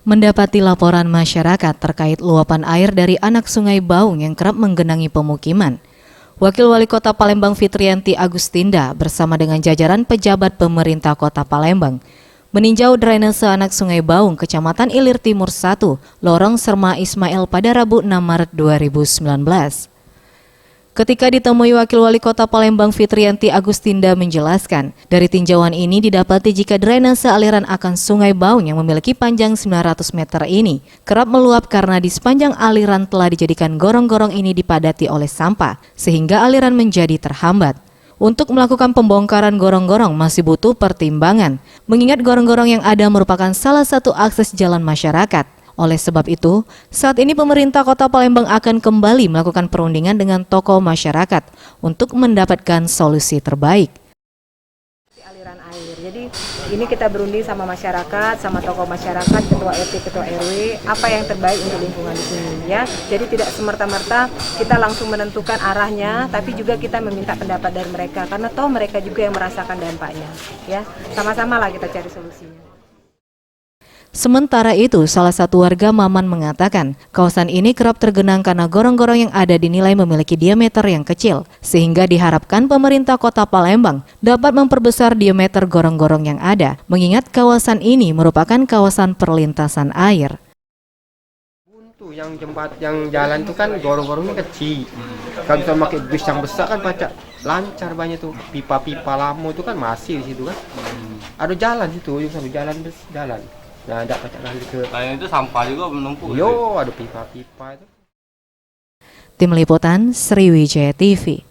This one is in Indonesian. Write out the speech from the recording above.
mendapati laporan masyarakat terkait luapan air dari anak Sungai Baung yang kerap menggenangi pemukiman. Wakil Wali Kota Palembang Fitriyanti Agustinda bersama dengan jajaran pejabat pemerintah Kota Palembang meninjau drainase anak Sungai Baung, Kecamatan Ilir Timur 1, Lorong Serma Ismail pada Rabu 6 Maret 2019. Ketika ditemui Wakil Wali Kota Palembang Fitriyanti Agustinda menjelaskan, dari tinjauan ini didapati jika drainase aliran akan Sungai Baung yang memiliki panjang 900 meter ini kerap meluap karena di sepanjang aliran telah dijadikan gorong-gorong ini dipadati oleh sampah, sehingga aliran menjadi terhambat. Untuk melakukan pembongkaran gorong-gorong masih butuh pertimbangan, mengingat gorong-gorong yang ada merupakan salah satu akses jalan masyarakat. Oleh sebab itu, saat ini pemerintah Kota Palembang akan kembali melakukan perundingan dengan tokoh masyarakat untuk mendapatkan solusi terbaik. Aliran air. Jadi ini kita berunding sama masyarakat, sama tokoh masyarakat, ketua RT, ketua RW, apa yang terbaik untuk lingkungan di sini ya. Jadi tidak semerta-merta kita langsung menentukan arahnya, tapi juga kita meminta pendapat dari mereka karena toh mereka juga yang merasakan dampaknya ya. Sama-sama lah kita cari solusinya. Sementara itu, salah satu warga Maman mengatakan, kawasan ini kerap tergenang karena gorong-gorong yang ada dinilai memiliki diameter yang kecil, sehingga diharapkan pemerintah Kota Palembang dapat memperbesar diameter gorong-gorong yang ada, mengingat kawasan ini merupakan kawasan perlintasan air. Yang jalan itu kan gorong-gorongnya kecil. Kalau bisa pakai bus yang besar kan pacak lancar banyak tuh. Pipa-pipa lama itu kan masih di situ kan. Ada jalan situ, jalan. Nah, ada pacak lagi ke. Selain itu sampah juga menumpuk. Yo, ada pipa-pipa itu. Tim Liputan Sriwijaya TV.